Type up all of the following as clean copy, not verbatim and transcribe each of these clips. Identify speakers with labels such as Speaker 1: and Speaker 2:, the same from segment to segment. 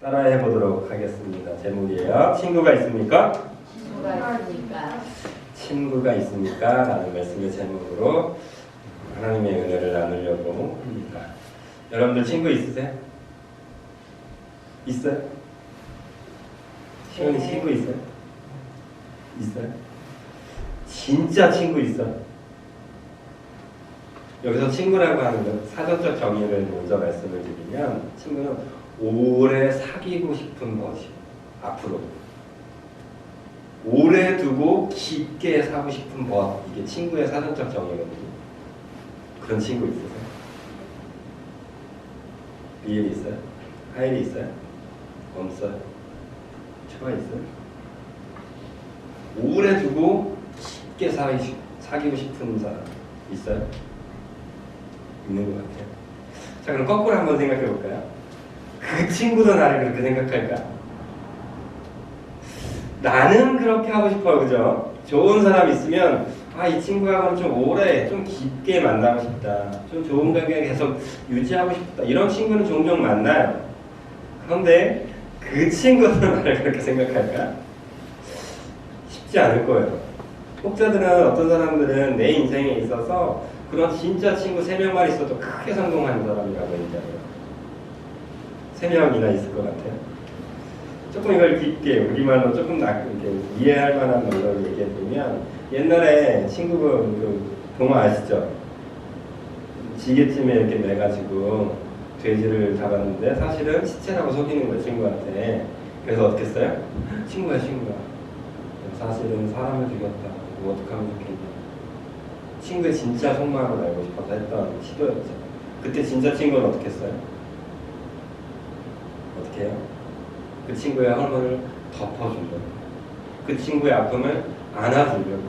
Speaker 1: 따라해 보도록 하겠습니다. 제목이에요. 친구가 있습니까?
Speaker 2: 친구가 있으니까.
Speaker 1: 친구가 있습니까? 라는 말씀의 제목으로 하나님의 은혜를 나누려고 합니다. 여러분들 친구 있으세요? 있어요? 시원이
Speaker 2: 네.
Speaker 1: 친구 있어요? 있어요? 진짜 친구 있어? 여기서 친구라고 하는 건 사전적 정의를 먼저 말씀을 드리면, 친구는 오래 사귀고 싶은 것이 앞으로 오래 두고 깊게 사고 싶은 것, 이게 친구의 사전적 정의거든요. 그런 친구 있으세요? 리엘이 있어요? 하일이 있어요? 없어요? 초가 있어요? 오래 두고 깊게 사귀고 싶은 사람 있어요? 있는 것 같아요. 자, 그럼 거꾸로 한번 생각해 볼까요? 그 친구도 나를 그렇게 생각할까? 나는 그렇게 하고 싶어요, 그죠? 좋은 사람 있으면 이 친구하고는 좀 오래, 좀 깊게 만나고 싶다, 좀 좋은 관계 계속 유지하고 싶다, 이런 친구는 종종 만나요. 그런데 그 친구도 나를 그렇게 생각할까? 쉽지 않을 거예요. 혹자들은, 어떤 사람들은 내 인생에 있어서 그런 진짜 친구 3명만 있어도 크게 성공하는 사람이라고 얘기해요. 3명이나 있을 것 같아요. 조금 이걸 깊게 우리말로 조금 이렇게 이해할 만한 말로 얘기해보면, 옛날에 친구분 그 동화 아시죠? 지게쯤에 이렇게 매가지고 돼지를 잡았는데 사실은 시체라고 속이는 거예요, 친구한테. 그래서 어떻게 했어요? 친구야. 사실은 사람을 죽였다. 뭐 어떡하면 좋겠냐. 친구의 진짜 속마음을 알고 싶어서 했던 시도였죠. 그때 진짜 친구는 어떻게 했어요? 어떻게 해요? 그 친구의 허물을 덮어주려고, 그 친구의 아픔을 안아주려고.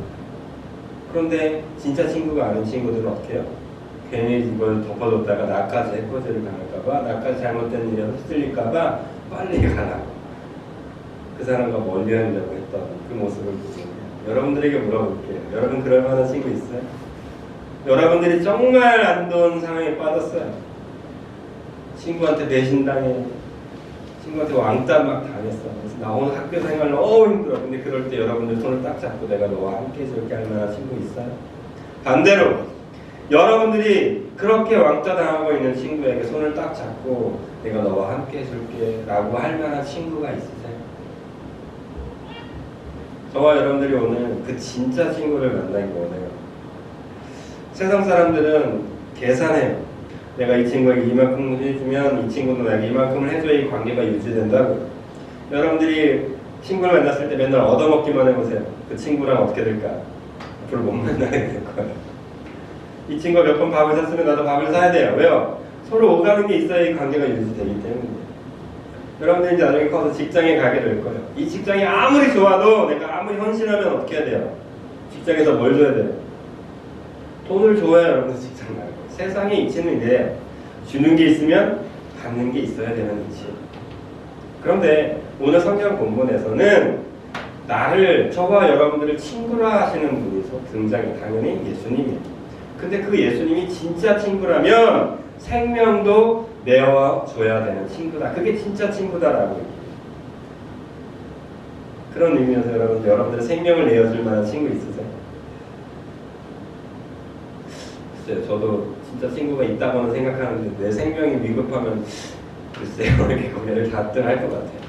Speaker 1: 그런데 진짜 친구가 아닌 친구들은 어떻게 해요? 괜히 이걸 덮어줬다가 나까지 해코지를 당할까봐, 나까지 잘못된 일에 휩쓸릴까봐 빨리 가라고, 그 사람과 멀리 하려고 했던 그 모습을 보고, 여러분들에게 물어볼게요. 여러분 그럴 만한 친구 있어요? 여러분들이 정말 안 좋은 상황에 빠졌어요. 친구한테 배신당해, 친구한테 왕따 막 당했어. 그래서 나 오늘 학교 생활 너무 힘들어. 근데 그럴 때 여러분들 손을 딱 잡고 내가 너와 함께 해줄게 할 만한 친구 있어요? 반대로 여러분들이 그렇게 왕따 당하고 있는 친구에게 손을 딱 잡고 내가 너와 함께 해줄게 라고 할 만한 친구가 있으세요? 저와 여러분들이 오늘 그 진짜 친구를 만나기 원해요. 세상 사람들은 계산해요. 내가 이 친구에게 이만큼 해주면 이 친구도 나에게 이만큼을 해줘야 이 관계가 유지된다고. 여러분들이 친구를 만났을 때 맨날 얻어먹기만 해보세요. 그 친구랑 어떻게 될까? 앞으로 못 만나게 될 거예요. 이 친구가 몇 번 밥을 샀으면 나도 밥을 사야 돼요. 왜요? 서로 오가는 게 있어야 이 관계가 유지되기 때문에. 여러분들이 이제 나중에 커서 직장에 가게 될 거예요. 이 직장이 아무리 좋아도 내가 아무리 헌신하면 어떻게 해야 돼요? 직장에서 뭘 줘야 돼요? 돈을 줘야 여러분들 직장 나갈 거예요. 세상의 이치는 이래요. 주는 게 있으면 받는 게 있어야 되는 이치. 그런데 오늘 성경 본문에서는 저와 여러분들을 친구라 하시는 분이 등장해요. 당연히 예수님이에요. 근데 그 예수님이 진짜 친구라면 생명도 내어줘야 되는 친구다. 그게 진짜 친구다라고 얘기해요. 그런 의미에서 여러분들의 생명을 내어줄 만한 친구 있으세요? 글쎄요, 저도 진짜 친구가 있다고는 생각하는데 내 생명이 위급하면 글쎄요, 이렇게 고개를 가뜩할 것 같아요.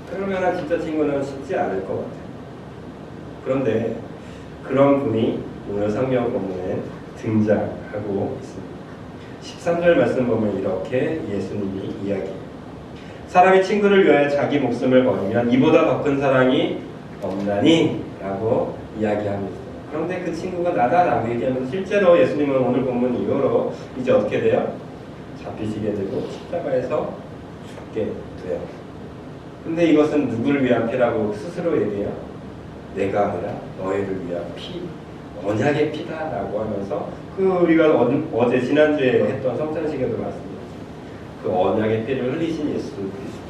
Speaker 1: 그럴 만한 진짜 친구는 쉽지 않을 것 같아요. 그런데 그런 분이 오늘 성경 본문에 등장하고 있습니다. 13절 말씀 보면 이렇게 예수님이 이야기해요. 사람이 친구를 위하여 자기 목숨을 버리면 이보다 더 큰 사랑이 없나니? 라고 이야기합니다. 그런데 그 친구가 나다라고 얘기하면서 실제로 예수님은 오늘 본문 이후로 이제 어떻게 돼요? 잡히시게 되고 십자가에서 죽게 돼요. 근데 이것은 누구를 위한 피라고 스스로 얘기해요? 내가 아니라 너희를 위한 피, 언약의 피다라고 하면서 우리가 어제 지난주에 했던 성찬식에도 말씀드렸죠. 그 언약의 피를 흘리신 예수 그리스도.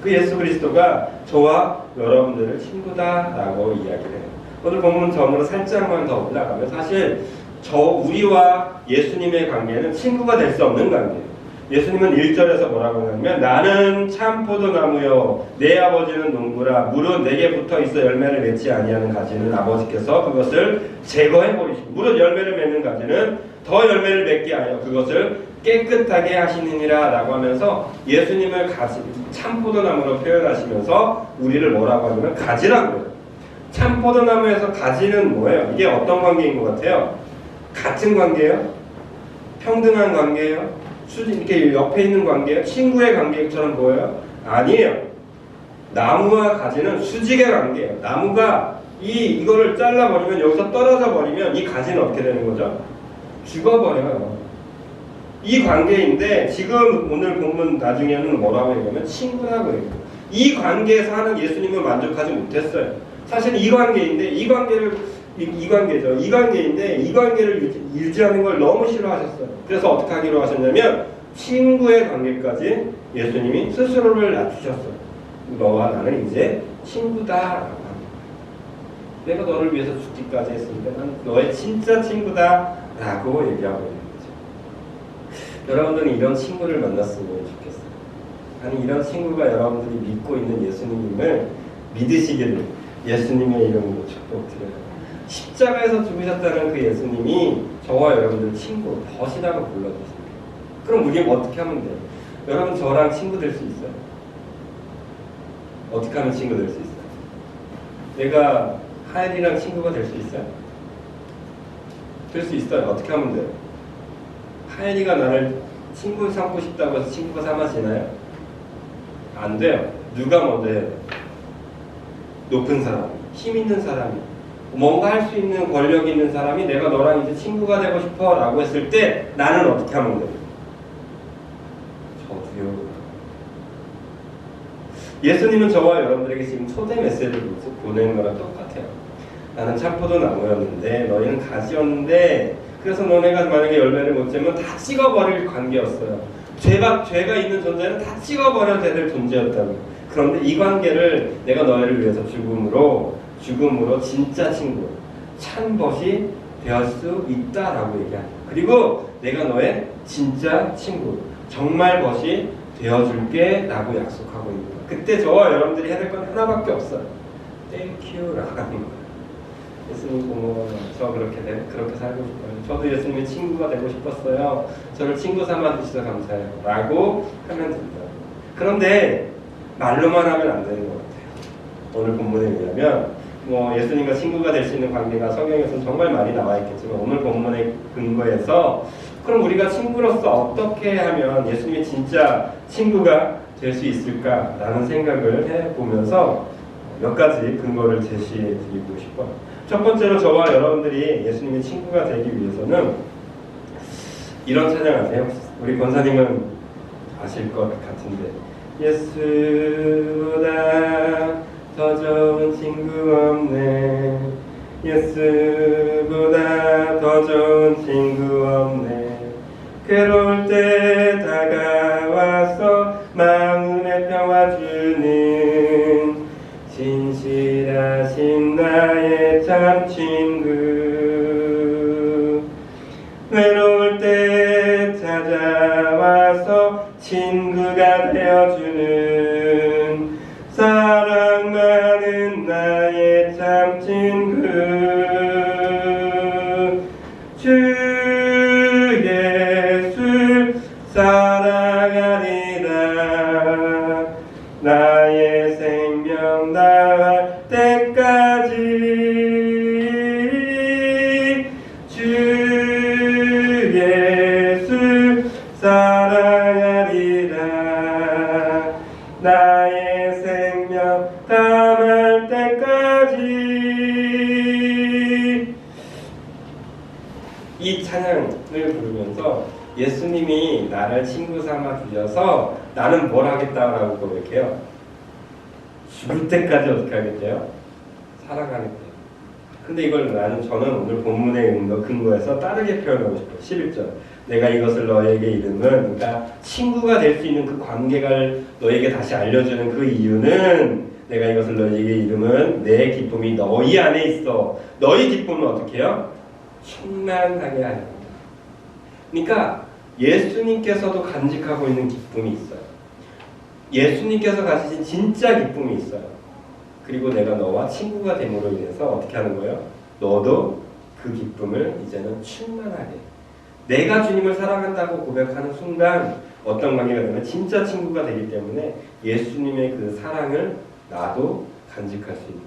Speaker 1: 그 예수 그리스도가 저와 여러분들을 친구다라고 이야기를 해요. 오늘 본문 전으로 살짝만 더 올라가면 사실 우리와 예수님의 관계는 친구가 될 수 없는 관계예요. 예수님은 1절에서 뭐라고 하냐면 나는 참 포도나무요 내 아버지는 농부라 무릇 내게 붙어 있어 열매를 맺지 아니하는 가지는 아버지께서 그것을 제거해 버리시고 무릇 열매를 맺는 가지는 더 열매를 맺게 하여 그것을 깨끗하게 하시느니라 라고 하면서 예수님을 가지 참 포도나무로 표현하시면서 우리를 뭐라고 하냐면 가지라고 해요. 참 포도나무에서 가지는 뭐예요? 이게 어떤 관계인 것 같아요? 같은 관계예요? 평등한 관계예요? 이렇게 옆에 있는 관계예요? 친구의 관계처럼 보여요? 아니에요. 나무와 가지는 수직의 관계예요. 나무가 이거를 잘라버리면 여기서 떨어져 버리면 이 가지는 어떻게 되는 거죠? 죽어버려요. 이 관계인데 지금 오늘 본문 나중에는 뭐라고 얘기하면 친구라고 해요. 이 관계에서 하는 예수님은 만족하지 못했어요. 사실 이 관계인데 이 관계죠. 이 관계인데 이 관계를 유지하는 걸 너무 싫어하셨어요. 그래서 어떻게 하기로 하셨냐면 친구의 관계까지 예수님이 스스로를 낮추셨어요. 너와 나는 이제 친구다. 내가 너를 위해서 죽기까지 했으니까 난 너의 진짜 친구다라고 얘기하고 있는 거죠. 여러분들은 이런 친구를 만났으면 좋겠어요. 아니 이런 친구가 여러분들이 믿고 있는 예수님을 믿으시기를 예수님의 이름으로 축복드려요. 십자가에서 죽으셨다는 그 예수님이 저와 여러분들 친구, 벗이라고 불러주십니다. 그럼 우리 어떻게 하면 돼요? 여러분 저랑 친구 될 수 있어요? 어떻게 하면 친구 될 수 있어요? 내가 하엘이랑 친구가 될 수 있어요? 될 수 있어요. 어떻게 하면 돼요? 하엘이가 나를 친구 삼고 싶다고 해서 친구가 삼아지나요? 안 돼요. 누가 먼저 해요? 높은 사람, 힘 있는 사람이 뭔가 할 수 있는 권력 있는 사람이 내가 너랑 이제 친구가 되고 싶어 라고 했을 때 나는 어떻게 하면 돼요? 저도요. 예수님은 저와 여러분들에게 지금 초대 메시지를 보내는 거랑 똑같아요. 나는 참포도 나무였는데 너희는 가지였는데 그래서 너네가 만약에 열매를 못 맺으면 다 찍어버릴 관계였어요. 죄가 있는 존재는 다 찍어버려야 될 존재였다고. 그런데 이 관계를 내가 너희를 위해서 죽음으로 진짜 친구, 참벗이 될 수 있다라고 얘기합니다. 그리고 내가 너의 진짜 친구, 정말 벗이 되어줄게 라고 약속하고 있는 거예요. 그때 저와 여러분들이 해야 될 건 하나밖에 없어요. 땡큐라고 하는 거예요. 예수님 고마워요. 저 그렇게 살고 싶어요. 저도 예수님의 친구가 되고 싶었어요. 저를 친구 삼아 주셔서 감사해요. 라고 하면 됩니다. 그런데 말로만 하면 안 되는 것 같아요. 오늘 본문에 의하면 예수님과 친구가 될 수 있는 관계가 성경에서는 정말 많이 나와 있겠지만 오늘 본문의 근거에서 그럼 우리가 친구로서 어떻게 하면 예수님의 진짜 친구가 될 수 있을까라는 생각을 해보면서 몇 가지 근거를 제시해 드리고 싶어요. 첫 번째로 저와 여러분들이 예수님의 친구가 되기 위해서는 이런 찬양하세요. 우리 권사님은 아실 것 같은데 예수보다 더 좋은 친구 없네. 예수보다 더 좋은 친구 없네. 괴로울 때 다가와서 마음의 평화 주는 진실하신 나의 참 친구. 외로울 때 찾아와서 친구가 되어주는 사랑 많은 나의 참 친구. 주 예수 사랑하리라. 나의 생명 다할 때까지 주 예수 사랑하리라. 나의 생명 다할 때까지. 이 찬양을 부르면서 예수님이 나를 친구 삼아 주셔서 나는 뭘 하겠다라고 고백해요? 죽을 때까지 어떻게 하겠대요? 사랑하겠대요. 근데 이걸 저는 오늘 본문의 근거에서 다르게 표현하고 싶어요. 11절. 내가 이것을 너에게 이름은, 그러니까 친구가 될 수 있는 그 관계가 너에게 다시 알려주는 그 이유는 내가 이것을 너에게 이름은 내 기쁨이 너희 안에 있어. 너희 기쁨은 어떻게 해요? 충만하게 하는 겁니다. 그러니까 예수님께서도 간직하고 있는 기쁨이 있어요. 예수님께서 가지신 진짜 기쁨이 있어요. 그리고 내가 너와 친구가 됨으로 인해서 어떻게 하는 거예요? 너도 그 기쁨을 이제는 충만하게, 내가 주님을 사랑한다고 고백하는 순간 어떤 관계가 되면 진짜 친구가 되기 때문에 예수님의 그 사랑을 나도 간직할 수 있는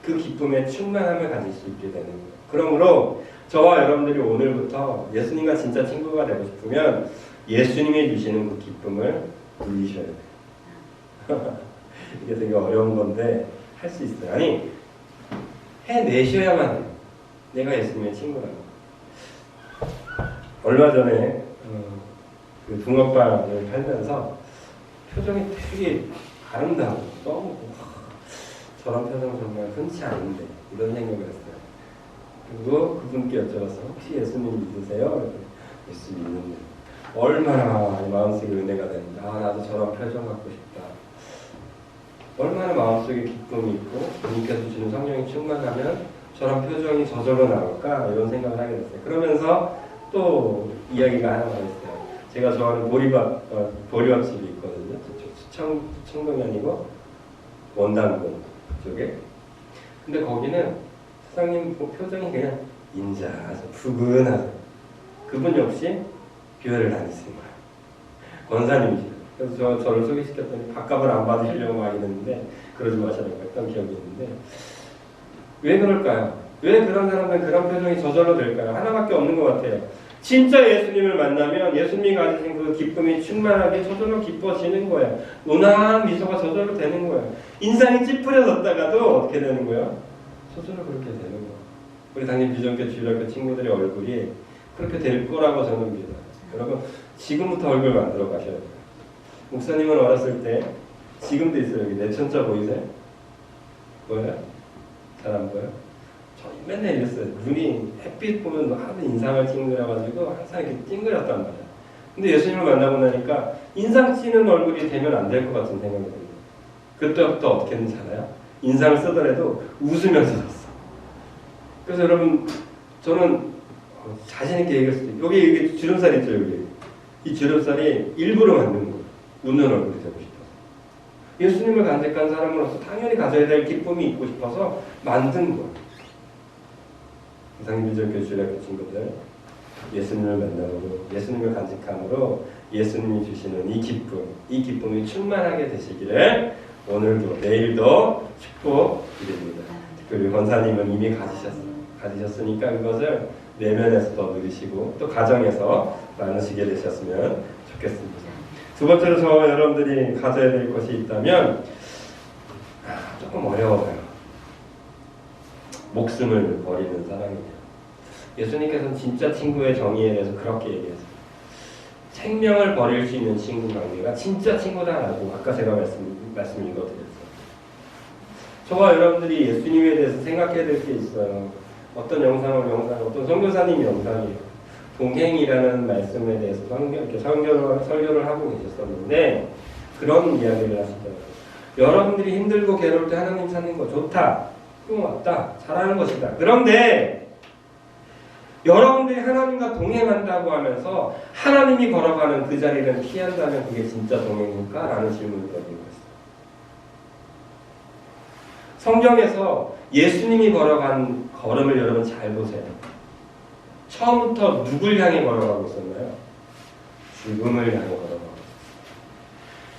Speaker 1: 그 기쁨의 충만함을 가질 수 있게 되는 거예요. 그러므로 저와 여러분들이 오늘부터 예수님과 진짜 친구가 되고 싶으면 예수님이 주시는 그 기쁨을 누리셔야 돼요. 이게 되게 어려운 건데 할 수 있어요. 아니, 해내셔야만 해요. 내가 예수님의 친구라고. 얼마 전에 그 붕어빵을 팔면서 표정이 되게 아름다워. 너무 저런 표정 정말 흔치 않은데 이런 생각을 했어요. 그리고 그분께 여쭤봤어요. 혹시 예수님 믿으세요? 예수 믿는데 얼마나 마음속에 은혜가 되는데 나도 저런 표정 갖고 싶다. 얼마나 마음속에 기쁨이 있고 주님께서 주는 성령이 충만하면 저런 표정이 저절로 나올까 이런 생각을 하게 됐어요. 그러면서 또 이야기가 하나 더 있어요. 제가 좋아하는 보리밥집이 있거든요. 청동이 아니고 원당군 그쪽에. 근데 거기는 사장님 표정이 그냥 인자하죠. 푸근하죠. 그분 역시 교회를 다니시는 거예요. 권사님이시죠. 그래서 저를 소개시켰더니 밥값을 안 받으시려고 하긴 했는데 그러지 마시라고 했던 기억이 있는데 왜 그럴까요? 왜 그런 사람들은 그런 표정이 저절로 될까요? 하나밖에 없는 것 같아요. 진짜 예수님을 만나면 예수님이 가지신 그 기쁨이 충만하게 저절로 기뻐지는 거예요. 온화한 미소가 저절로 되는 거예요. 인상이 찌푸려졌다가도 어떻게 되는 거예요? 저절로 그렇게 되는 거예요. 우리 당연히 비전교 주일학교 친구들의 얼굴이 그렇게 될 거라고 저는 믿어요. 여러분 지금부터 얼굴 만들어 가셔야 돼요. 목사님은 어렸을 때 지금도 있어요. 여기 내천자 보이세요? 보여요? 잘 안 보여요? 저 맨날 이랬어요. 눈이 햇빛 보면 하도 인상을 찡그려가지고 항상 이렇게 찡그렸단 말이에요. 근데 예수님을 만나고 나니까 인상 찌는 얼굴이 되면 안 될 것 같은 생각이 듭니다. 그때부터 어떻게 했는지 알아요? 인상을 쓰더라도 웃으면서 썼어. 그래서 여러분 저는 자신 있게 얘기할 수도 있어요. 여기 주름살 있죠. 여기. 이 주름살이 일부러 만든 거예요. 웃는 얼굴이 되고 싶어서. 예수님을 간직한 사람으로서 당연히 가져야 될 기쁨이 있고 싶어서 만든 거예요. 이상민족교 주일학교 친구들, 예수님을 만나고 예수님을 간직함으로 예수님이 주시는 이 기쁨이 충만하게 되시기를 오늘도 내일도 축복드립니다. 특별히 권사님은 이미 가지셨으니까 그것을 내면에서 더 누리시고 또 가정에서 나누시게 되셨으면 좋겠습니다. 두 번째로 저와 여러분들이 가져야 될 것이 있다면 조금 어려워요. 목숨을 버리는 사랑이에요. 예수님께서는 진짜 친구의 정의에 대해서 그렇게 얘기했어요. 생명을 버릴 수 있는 친구 관계가 진짜 친구다라고 아까 제가 말씀 읽어드렸어요. 저와 여러분들이 예수님에 대해서 생각해야 될 게 있어요. 어떤 어떤 선교사님 영상이에요. 동행이라는 말씀에 대해서 설교를 하고 계셨었는데 그런 이야기를 하시더라고요. 여러분들이 힘들고 괴로울 때 하나님 찾는 거 좋다. 그건 맞다. 잘하는 것이다. 그런데 여러분들이 하나님과 동행한다고 하면서 하나님이 걸어가는 그 자리를 피한다면 그게 진짜 동행일까? 라는 질문을 드리고 있어요. 성경에서 예수님이 걸어간 걸음을 여러분 잘 보세요. 처음부터 누굴 향해 걸어가고 있었나요? 죽음을 향해 걸어가고 있었어요.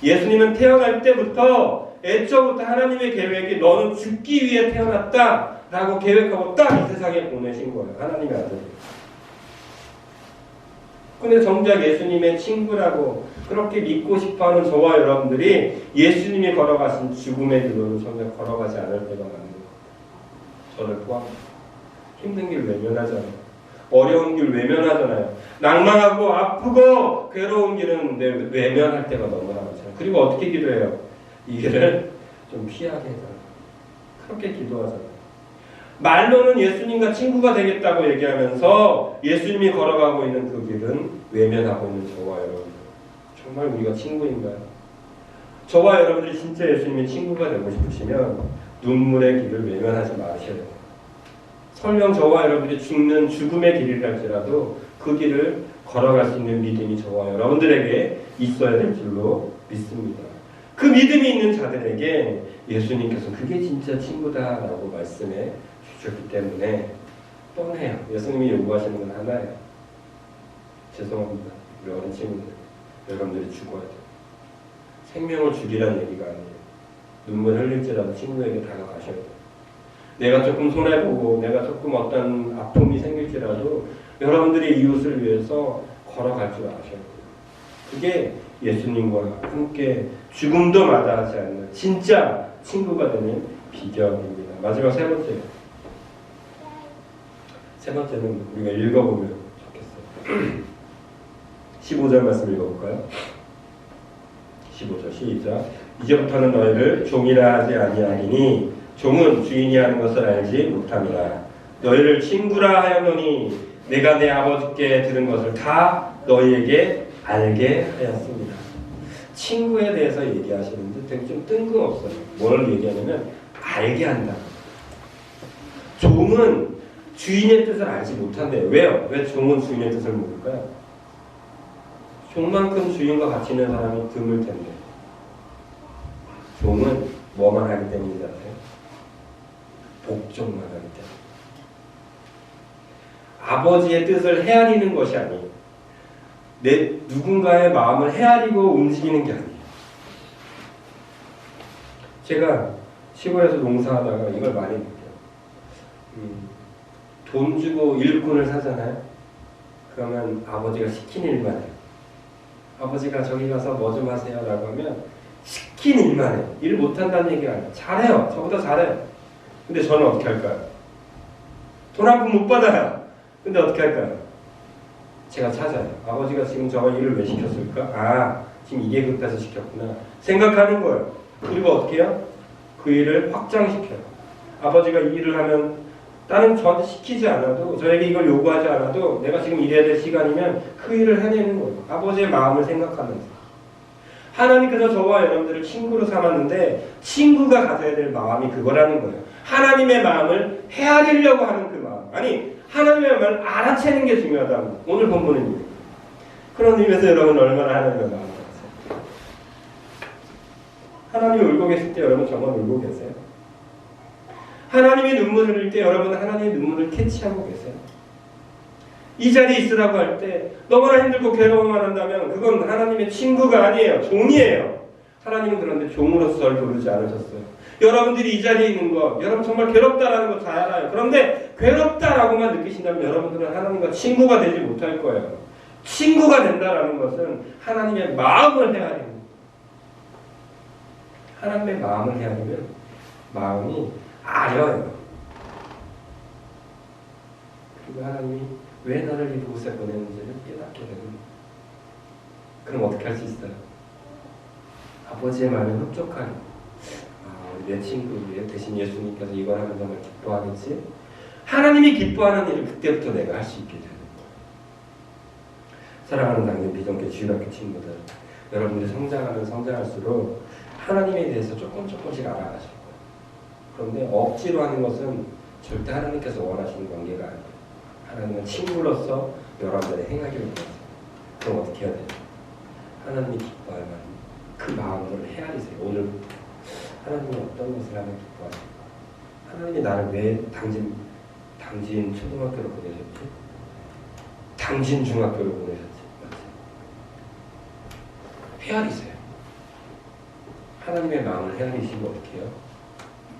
Speaker 1: 예수님은 태어날 때부터 애초부터 하나님의 계획이 너는 죽기 위해 태어났다 라고 계획하고 딱 이 세상에 보내신 거예요. 하나님의 아들이. 근데 정작 예수님의 친구라고 그렇게 믿고 싶어하는 저와 여러분들이 예수님이 걸어가신 죽음의 길로 정작 걸어가지 않을 때가 많은 것 같아요. 저를 포함해서. 힘든 길 외면하잖아요. 어려운 길 외면하잖아요. 낭만하고 아프고 괴로운 길은 외면할 때가 너무나 많잖아요. 그리고 어떻게 기도해요? 이 길을 좀 피하게 해달라고. 그렇게 기도하잖아요. 말로는 예수님과 친구가 되겠다고 얘기하면서 예수님이 걸어가고 있는 그 길은 외면하고 있는 저와 여러분들. 정말 우리가 친구인가요? 저와 여러분들이 진짜 예수님의 친구가 되고 싶으시면 눈물의 길을 외면하지 마셔야 돼요. 설령 저와 여러분들이 죽는 죽음의 길이랄지라도 그 길을 걸어갈 수 있는 믿음이 저와 여러분들에게 있어야 될 줄로 믿습니다. 그 믿음이 있는 자들에게 예수님께서 그게 진짜 친구다라고 말씀해 주셨기 때문에 뻔해요. 예수님이 요구하시는 건 하나예요. 죄송합니다. 우리 어린 친구들, 여러분들이 죽어야 돼요. 생명을 죽이라는 얘기가 아니에요. 눈물 흘릴지라도 친구에게 다가가셔야 돼요. 내가 조금 손해보고 내가 조금 어떤 아픔이 생길지라도 여러분들의 이웃을 위해서 걸어갈 줄 아셔야 돼요. 그게 예수님과 함께 죽음도 마다하지 않는 진짜 친구가 되는 비결입니다. 마지막 세 번째는 우리가 읽어보면 좋겠어요. 15절 말씀 읽어볼까요? 15절 시작. 이제부터는 너희를 종이라 하지 아니하리니 종은 주인이 하는 것을 알지 못함이라. 너희를 친구라 하였노니 내가 내 아버지께 들은 것을 다 너희에게 알게 하였습니다. 친구에 대해서 얘기하시는데 되게 좀 뜬금없어요. 뭘 얘기하냐면 알게 한다. 종은 주인의 뜻을 알지 못한대요. 왜요? 왜 종은 주인의 뜻을 모를까요? 종만큼 주인과 같이 있는 사람이 드물 텐데. 종은 뭐만 하기 때문인지 아세요? 복종만 하기 때문에. 아버지의 뜻을 헤아리는 것이 아니에요. 내 누군가의 마음을 헤아리고 움직이는 게 아니에요. 제가 시골에서 농사하다가 이걸 많이 느껴요. 돈 주고 일꾼을 사잖아요. 그러면 아버지가 시킨 일만 해요. 아버지가 저기 가서 뭐 좀 하세요 라고 하면 시킨 일만 해요. 일 못한다는 얘기가 아니에요. 잘해요. 저보다 잘해요. 근데 저는 어떻게 할까요? 돈 한 푼 못 받아요. 근데 어떻게 할까요? 제가 찾아요. 아버지가 지금 저 일을 왜 시켰을까? 아, 지금 이게 급해서 시켰구나. 생각하는 거예요. 그리고 어떻게 해요? 그 일을 확장시켜요. 아버지가 이 일을 하면 나는 저한테 시키지 않아도 저에게 이걸 요구하지 않아도 내가 지금 일해야 될 시간이면 그 일을 해내는 거예요. 아버지의 마음을 생각하면서. 하나님께서 저와 여러분들을 친구로 삼았는데 친구가 가져야 될 마음이 그거라는 거예요. 하나님의 마음을 헤아리려고 하는 그 마음. 아니 하나님의 마음을 알아채는 게 중요하다는 거예요. 오늘 본문은 이거예요. 그런 의미에서 여러분 얼마나 하나님의 마음을 알아요? 하나님이 울고 계실 때 여러분 정말 울고 계세요? 하나님이 눈물을 흘릴 때 여러분은 하나님의 눈물을 캐치하고 계세요? 이 자리에 있으라고 할 때 너무나 힘들고 괴로워만 한다면 그건 하나님의 친구가 아니에요. 종이에요. 하나님은 그런데 종으로서 저를 부르지 않으셨어요. 여러분들이 이 자리에 있는 것, 여러분 정말 괴롭다라는 거 잘 알아요. 그런데 괴롭다라고만 느끼신다면 여러분들은 하나님과 친구가 되지 못할 거예요. 친구가 된다라는 것은 하나님의 마음을 헤아리는 거예요. 하나님의 마음을 헤아리면 마음이 아려요. 그리고 하나님이 왜 나를 이곳에 보내는지를 깨닫게 되는 거예요. 그럼 어떻게 할 수 있어요? 아버지의 말에 흡족하니 내 친구 대신 예수님께서 이걸 하면 정말 기뻐하겠지? 하나님이 기뻐하는 일을 그때부터 내가 할 수 있게 되는 거예요. 사랑하는 당신 비전교 주일학교 친구들, 여러분들이 성장할수록 하나님에 대해서 조금씩 알아가실 거예요. 그런데 억지로 하는 것은 절대 하나님께서 원하시는 관계가 아니에요. 하나님은 친구로서 여러분들의 행하기를 원하세요. 그럼 어떻게 해야 돼요? 하나님이 기뻐할 만한 그 마음을 헤아리세요. 오늘부터 하나님이 어떤 것을 하면 기뻐하실까? 하나님이 나를 왜 당진 초등학교로 보내셨지? 당진 중학교로 보내셨지? 맞지? 헤아리세요. 하나님의 마음을 헤아리시고 어떻게 해요?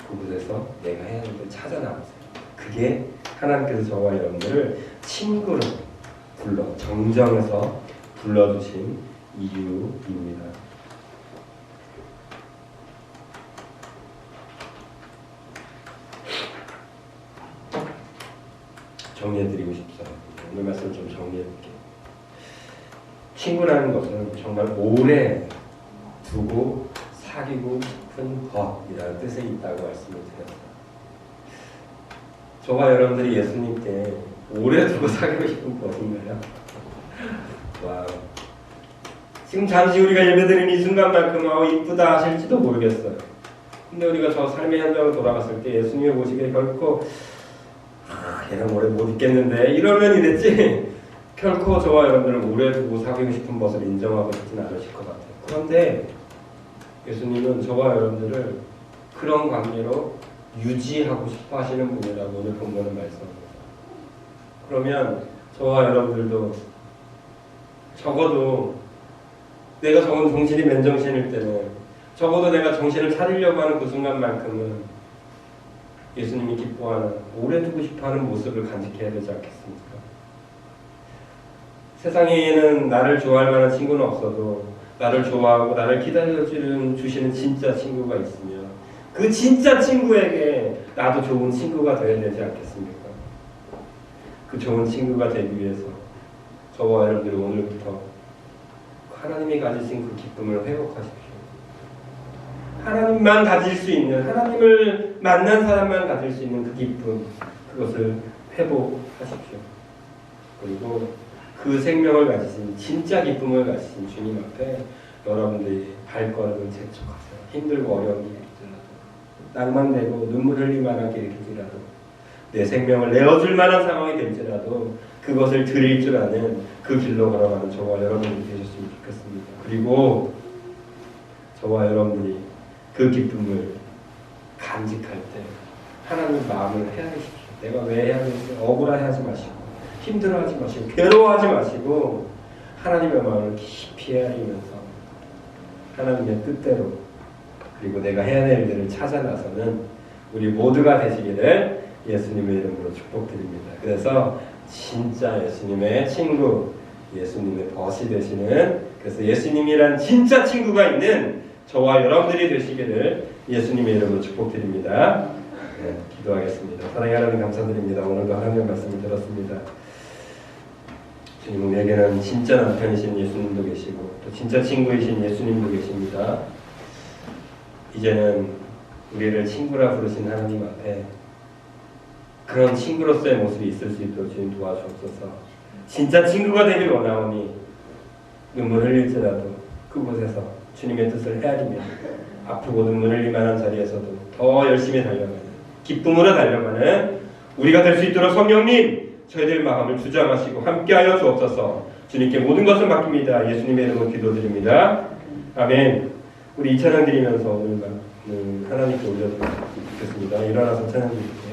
Speaker 1: 그곳에서 내가 해야 할 일을 찾아 나가세요. 그게 하나님께서 저와 여러분들을 친구로 정정해서 불러주신 이유입니다. 정리해드리고 싶어요. 오늘 말씀 좀 정리해볼게요. 친구라는 것은 정말 오래 두고 사귀고 싶은 것이라는 뜻에 있다고 말씀을 드렸어요. 저와 여러분들이 예수님께 오래 두고 사귀고 싶은 것인가요? 와, 지금 잠시 우리가 예배드리는 이 순간만큼 이쁘다 하실지도 모르겠어요. 근데 우리가 저 삶의 현장으로 돌아갔을 때 예수님이 보시기에 결코 얘는 오래 못 있겠는데 이러면 이랬지 결코 저와 여러분들을 오래 두고 사귀고 싶은 것을 인정하고 싶진 않으실 것 같아요. 그런데 예수님은 저와 여러분들을 그런 관계로 유지하고 싶어 하시는 분이라고 오늘 본문은 말씀합니다. 그러면 저와 여러분들도 적어도 내가 적어도 정신이 맨정신일 때는 적어도 내가 정신을 차리려고 하는 그 순간만큼은 예수님이 기뻐하는 오래 두고 싶어하는 모습을 간직해야 되지 않겠습니까? 세상에는 나를 좋아할 만한 친구는 없어도 나를 좋아하고 나를 기다려주시는 진짜 친구가 있으며 그 진짜 친구에게 나도 좋은 친구가 되어야 되지 않겠습니까? 그 좋은 친구가 되기 위해서 저와 여러분들이 오늘부터 하나님이 가지신 그 기쁨을 회복하십시오. 하나님만 가질 수 있는, 하나님을 만난 사람만 가질 수 있는 그 기쁨, 그것을 회복하십시오. 그리고 그 생명을 가지신, 진짜 기쁨을 가지신 주님 앞에 여러분들이 발걸음을 재촉하세요. 힘들고 어려운 일이 있더라도, 낭만되고 눈물 흘릴 만한 길이 될지라도, 내 생명을 내어줄 만한 상황이 될지라도 그것을 드릴 줄 아는 그 길로 걸어가는 저와 여러분들이 되셨으면 좋겠습니다. 그리고 저와 여러분들이 그 기쁨을 간직할 때 하나님 마음을 헤아리십시오. 내가 왜 해야 되지? 억울해하지 마시고 힘들어하지 마시고 괴로워하지 마시고 하나님의 마음을 깊이 헤아리면서 하나님의 뜻대로 그리고 내가 해야 될 일을 찾아 나서는 우리 모두가 되시기를 예수님의 이름으로 축복드립니다. 그래서 진짜 예수님의 친구, 예수님의 벗이 되시는, 그래서 예수님이란 진짜 친구가 있는 저와 여러분들이 되시기를 예수님의 이름으로 축복드립니다. 네, 기도하겠습니다. 사랑의 하나님 감사드립니다. 오늘도 하나님의 말씀을 들었습니다. 주님, 우리에게는 진짜 남편이신 예수님도 계시고 또 진짜 친구이신 예수님도 계십니다. 이제는 우리를 친구라 부르신 하나님 앞에 그런 친구로서의 모습이 있을 수 있도록 주님 도와주옵소서. 진짜 친구가 되길 원하오니 눈물 흘릴지라도 그곳에서 주님의 뜻을 헤아리며 아프고 눈물 흘릴 만한 자리에서도 더 열심히 달려가는, 기쁨으로 달려가는 우리가 될 수 있도록 성령님 저희들 마음을 주장하시고 함께하여 주옵소서. 주님께 모든 것을 맡깁니다. 예수님의 이름으로 기도드립니다. 아멘. 우리 이 찬양 드리면서 오늘 하나님께 올려드리겠습니다. 일어나서 찬양 드립니다.